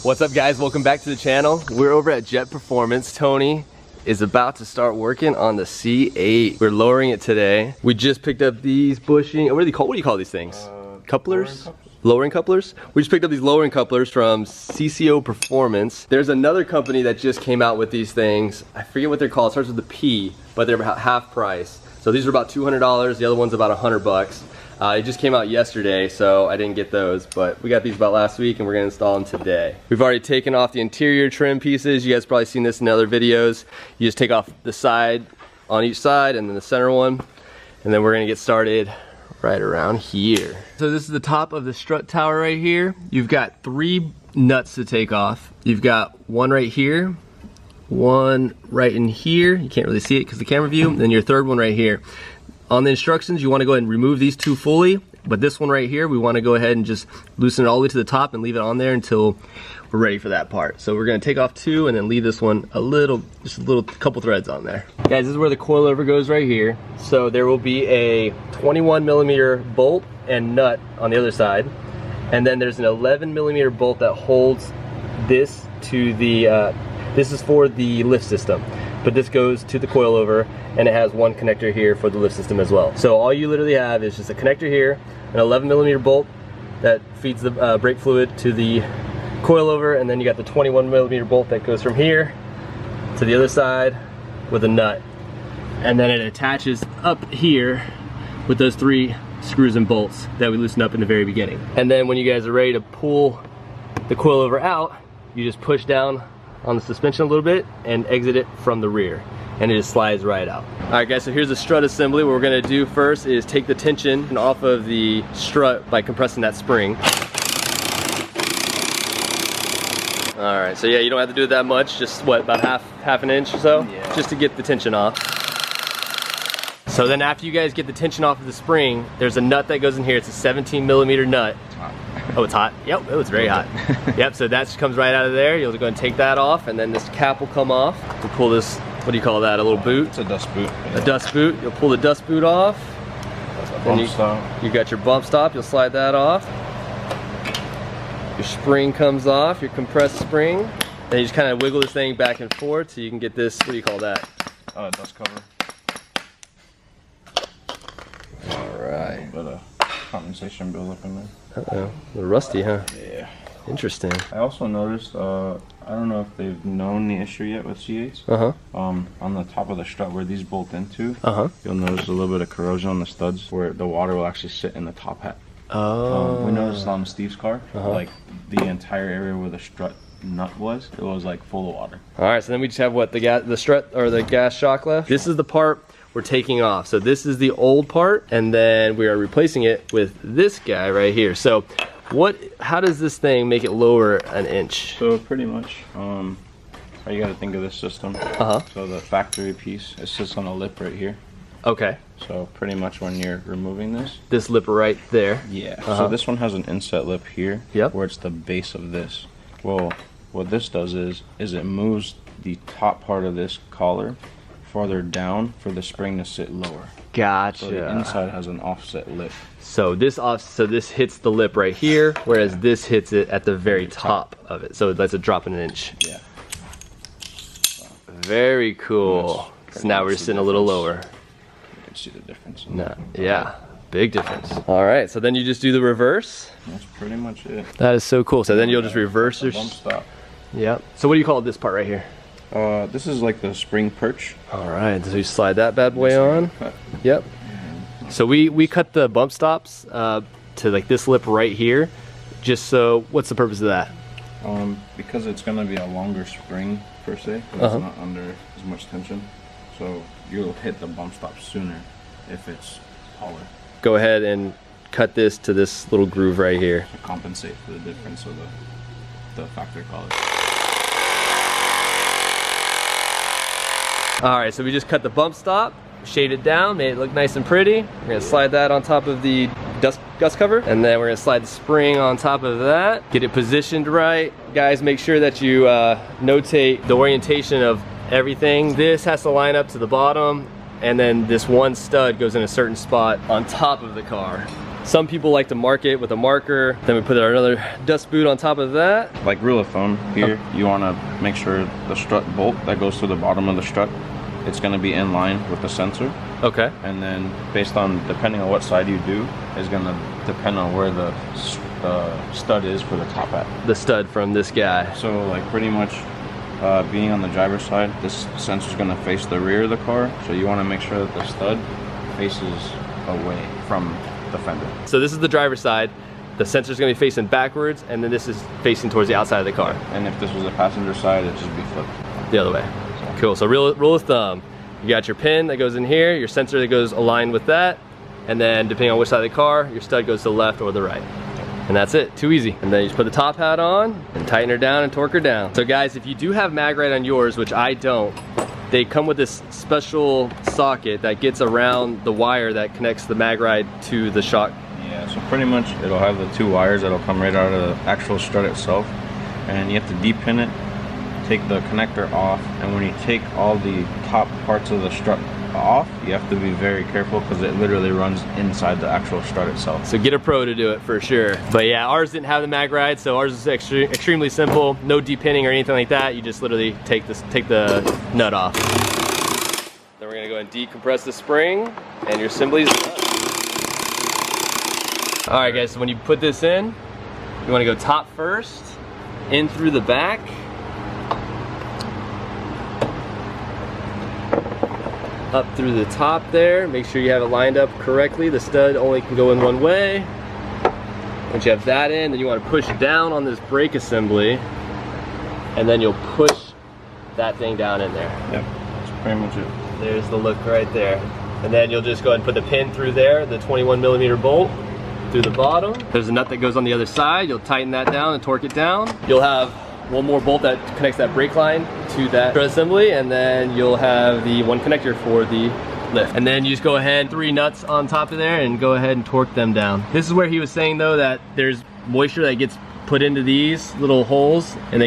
What's up guys, welcome back to the channel. We're over at Jet Performance. Tony is about to start working on the C8. We're lowering it today. We just picked up these bushing, what do you call these things? Couplers? Lowering couplers? We just picked up these lowering couplers from C8 Performance. There's another company that just came out with these things. I forget what they're called, it starts with a P, but they're about half price. So these are about $200, the other one's about $100. It just came out yesterday, so I didn't get those, but we got these about last week and we're gonna install them today. We've already taken off the interior trim pieces. You guys probably seen this in other videos. You just take off the side on each side and then the center one, and then we're gonna get started right around here. So this is the top of the strut tower right here. You've got 3 nuts to take off. You've got one right here, one right in here. You can't really see it because the camera view, and then your third one right here. On the instructions, you want to go ahead and remove these 2 fully, but this one right here, we want to go ahead and just loosen it all the way to the top and leave it on there until we're ready for that part. So we're going to take off 2 and then leave this one just a little couple threads on there. Guys, this is where the coilover goes right here. So there will be a 21mm bolt and nut on the other side, and then there's an 11mm bolt that holds this to the, this is for the lift system. But this goes to the coilover, and it has one connector here for the lift system as well. So all you literally have is just a connector here, an 11mm bolt that feeds the brake fluid to the coilover, and then you got the 21mm bolt that goes from here to the other side with a nut. And then it attaches up here with those 3 screws and bolts that we loosened up in the very beginning. And then when you guys are ready to pull the coilover out, you just push down on the suspension a little bit and exit it from the rear, and it just slides right out. All right guys, so here's the strut assembly. What we're gonna do first is take the tension off of the strut by compressing that spring. All right, so yeah, you don't have to do it that much, just what, about half an inch or so? Yeah. Just to get the tension off. So then after you guys get the tension off of the spring, there's a nut that goes in here. It's a 17mm nut. Oh, it's hot? Yep, oh, it's very hot. Yep, so that just comes right out of there. You'll go and take that off, and then this cap will come off. We'll pull this, what do you call that, a little boot? It's a dust boot. Yeah. A dust boot. You'll pull the dust boot off. Bump stop. You got your bump stop, you'll slide that off. Your spring comes off, your compressed spring. Then you just kind of wiggle this thing back and forth so you can get this, what do you call that? Dust cover. Alright. A little bit of condensation buildup in there. Uh-oh, a little rusty, huh? Yeah. Interesting. I also noticed, I don't know if they've known the issue yet with C8s. On the top of the strut where these bolt into, you'll notice a little bit of corrosion on the studs where the water will actually sit in the top hat. Oh. We noticed on Steve's car, like the entire area where the strut nut was, it was like full of water. All right, so then we just have what, the strut or the gas shock left. This is the part we're taking off. So this is the old part, and then we are replacing it with this guy right here. So how does this thing make it lower an inch? So pretty much, you gotta think of this system. So the factory piece, it sits on a lip right here. Okay. So pretty much when you're removing this lip right there. Yeah. So this one has an inset lip here. Yep. Where it's the base of this. Well, what this does is it moves the top part of this collar farther down for the spring to sit lower. Gotcha. So the inside has an offset lip. So this hits the lip right here, whereas this hits it at the very top of it. So that's a drop in an inch. Yeah. Very cool. So now we're sitting a little lower. You can see the difference. Yeah, big difference. All right, so then you just do the reverse. That's pretty much it. That is so cool. So then you'll just reverse your bump stop. Yep. So what do you call this part right here? This is like the spring perch. All right, so you slide that bad boy on. Yep. So we cut the bump stops to like this lip right here. Just so, what's the purpose of that? Because it's gonna be a longer spring per se. It's not under as much tension. So you'll hit the bump stop sooner if it's taller. Go ahead and cut this to this little groove right here. To compensate for the difference of the factory collar. Alright, so we just cut the bump stop, shaded it down, made it look nice and pretty. We're going to slide that on top of the gust cover, and then we're going to slide the spring on top of that. Get it positioned right. Guys, make sure that you notate the orientation of everything. This has to line up to the bottom, and then this one stud goes in a certain spot on top of the car. Some people like to mark it with a marker. Then we put another dust boot on top of that. Like rule of thumb here, you want to make sure the strut bolt that goes to the bottom of the strut, it's going to be in line with the sensor. Okay. And then based on, depending on what side you do, is going to depend on where the stud is for the top hat. The stud from this guy. So like pretty much being on the driver's side, this sensor is going to face the rear of the car. So you want to make sure that the stud faces away from the fender. So this is the driver's side. The sensor's going to be facing backwards, and then this is facing towards the outside of the car. And if this was the passenger side, it'd just be flipped the other way. Cool. So rule of thumb. You got your pin that goes in here, your sensor that goes aligned with that, and then depending on which side of the car, your stud goes to the left or the right. And that's it, too easy. And then you just put the top hat on and tighten her down and torque her down. So guys, if you do have mag ride on yours, which I don't, they come with this special socket that gets around the wire that connects the mag ride to the shock. Yeah, so pretty much it'll have the two wires that'll come right out of the actual strut itself. And you have to depin it, take the connector off, and when you take all the top parts of the strut off, you have to be very careful because it literally runs inside the actual strut itself. So get a pro to do it for sure. But yeah, ours didn't have the mag ride, so ours is extremely simple. No depinning or anything like that. You just literally take the nut off. Then we're gonna go and decompress the spring, and your assembly's done. All right, guys. So when you put this in, you want to go top first, in through the back. Up through the top there, make sure you have it lined up correctly. The stud only can go in one way. Once you have that in, then you want to push down on this brake assembly, and then you'll push that thing down in there. Yep, that's pretty much it. There's the look right there. And then you'll just go ahead and put the pin through there, the 21mm bolt through the bottom. There's a nut that goes on the other side. You'll tighten that down and torque it down. You'll have one more bolt that connects that brake line to that strut assembly, and then you'll have the one connector for the lift. And then you just go ahead, 3 nuts on top of there, and go ahead and torque them down. This is where he was saying though that there's moisture that gets put into these little holes, and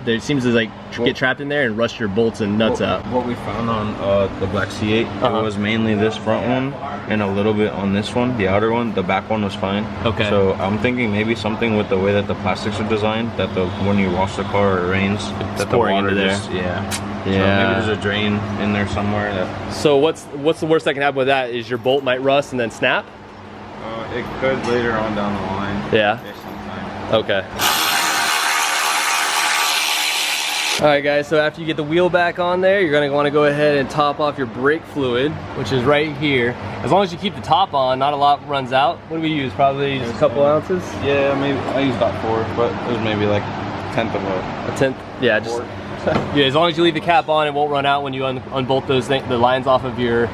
there seems to like get trapped in there and rust your bolts and nuts out. What we found on the black C8, it was mainly this front one and a little bit on this one, the outer one. The back one was fine. Okay. So I'm thinking maybe something with the way that the plastics are designed, that when you wash the car or it rains, that the water into there. Yeah. Yeah. So maybe there's a drain in there somewhere. So what's the worst that can happen with that is your bolt might rust and then snap? It could later on down the line. Yeah. Sometime. Okay. Alright guys, so after you get the wheel back on there, you're going to want to go ahead and top off your brake fluid, which is right here. As long as you keep the top on, not a lot runs out. What do we use? Probably just a couple ounces? Yeah, maybe. I used about 4, but it was maybe like a tenth of a tenth? Yeah, just yeah, as long as you leave the cap on, it won't run out when you unbolt those the lines off of your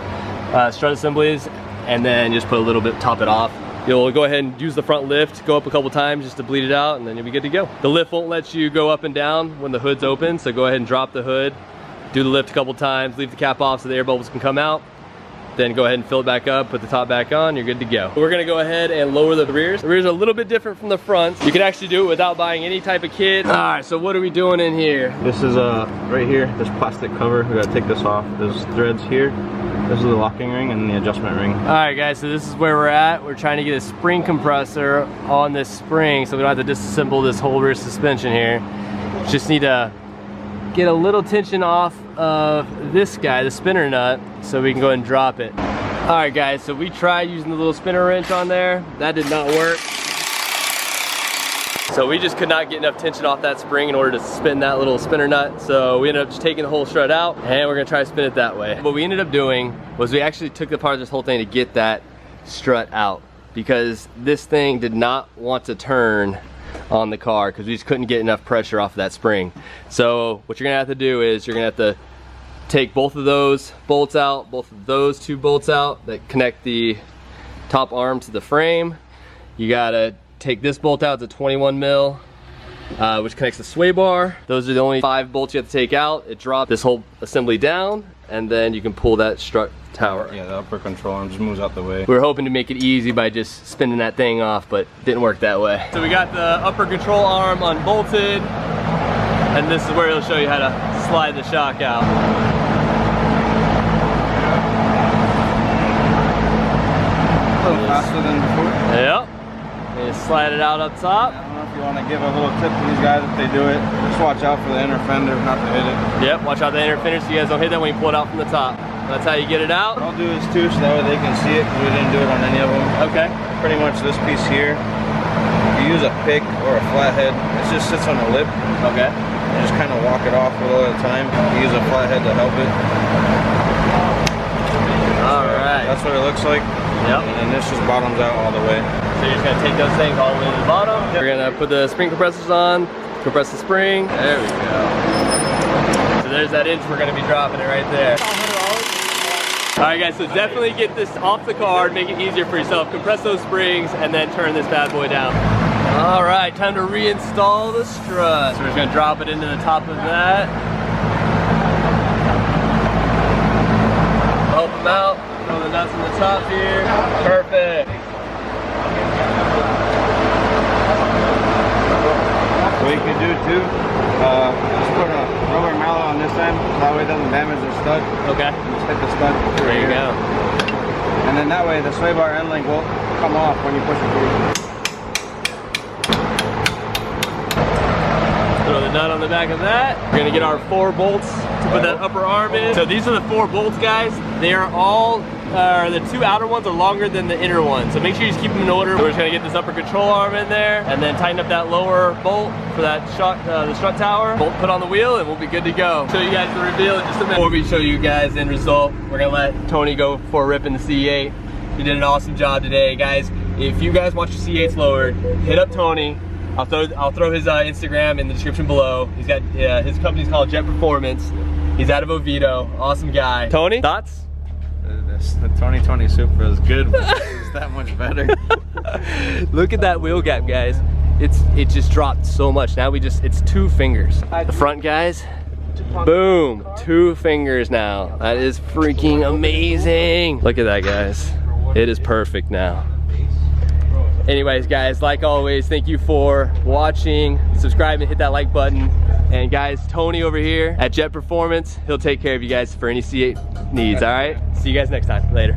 strut assemblies, and then just put a little bit, top it off. You'll go ahead and use the front lift, go up a couple times just to bleed it out, and then you'll be good to go. The lift won't let you go up and down when the hood's open, so go ahead and drop the hood, do the lift a couple times, leave the cap off so the air bubbles can come out, then go ahead and fill it back up, put the top back on, you're good to go. We're gonna go ahead and lower the rears. The rears are a little bit different from the fronts. You can actually do it without buying any type of kit. All right, so what are we doing in here? This is right here, this plastic cover. We gotta take this off. There's threads here. This is the locking ring and the adjustment ring. All right guys, so this is where we're at. We're trying to get a spring compressor on this spring so we don't have to disassemble this whole rear suspension here. Just need to get a little tension off of this guy, the spinner nut, so we can go ahead and drop it. All right guys, so we tried using the little spinner wrench on there. That did not work. So we just could not get enough tension off that spring in order to spin that little spinner nut. So we ended up just taking the whole strut out, and we're gonna try to spin it that way. What we ended up doing was we actually took apart of this whole thing to get that strut out, because this thing did not want to turn on the car because we just couldn't get enough pressure off of that spring. So what you're gonna have to do is you're gonna have to take both of those bolts out, both of those 2 bolts out that connect the top arm to the frame. You gotta take this bolt out, it's a 21 mil, which connects the sway bar. Those are the only 5 bolts you have to take out. It drops this whole assembly down, and then you can pull that strut tower. Yeah, the upper control arm just moves out the way. We were hoping to make it easy by just spinning that thing off, but didn't work that way. So we got the upper control arm unbolted, and this is where it'll show you how to slide the shock out. 1 little faster than before. Yep. And slide it out up top. I don't know if you want to give a little tip to these guys if they do it. Just watch out for the inner fender, not to hit it. Yep, watch out the inner fender so you guys don't hit that when you pull it out from the top. That's how you get it out. What I'll do is too, so that way they can see it, because we didn't do it on any of them. Okay. Pretty much this piece here, you use a pick or a flathead. It just sits on the lip. Okay. You just kind of walk it off a little at a time. You use a flathead to help it. All right. That's what it looks like. Yep. And then this just bottoms out all the way. So you're just gonna take those things all the way to the bottom. Yep. We're gonna put the spring compressors on, compress the spring. There we go. So there's that inch, we're gonna be dropping it right there. All right guys, so definitely get this off the card, make it easier for yourself. Compress those springs and then turn this bad boy down. All right, time to reinstall the strut. So we're just gonna drop it into the top of that. Help them out, throw the nuts in the top here. Perfect. What you can do too, just put a rubber mallet on this end, that way it doesn't damage the stud. Okay. Just hit the stud. There you go. And then that way the sway bar end link won't come off when you push it through. Throw the nut on the back of that. We're gonna get our 4 bolts to put that upper arm in. So these are the 4 bolts, guys. They are all, the 2 outer ones are longer than the inner ones. So make sure you just keep them in order. We're just gonna get this upper control arm in there and then tighten up that lower bolt for that the strut tower. Bolt put on the wheel and we'll be good to go. Show you guys the reveal in just a minute. Before we show you guys the end result, we're gonna let Tony go for a rip in the C8. He did an awesome job today, guys. If you guys watch the C8's Lowered, hit up Tony. I'll throw his Instagram in the description below. He's got his company's called Jet Performance. He's out of Oviedo. Awesome guy. Tony, thoughts? The 2020 Supra is good, but it's that much better. Look at that wheel gap, guys. It just dropped so much. Now it's 2 fingers. The front, guys, boom, 2 fingers now. That is freaking amazing. Look at that, guys. It is perfect now. Anyways, guys, like always, thank you for watching. Subscribe and hit that like button. And guys, Tony over here at Jet Performance, he'll take care of you guys for any C8 needs, all right? See you guys next time. Later.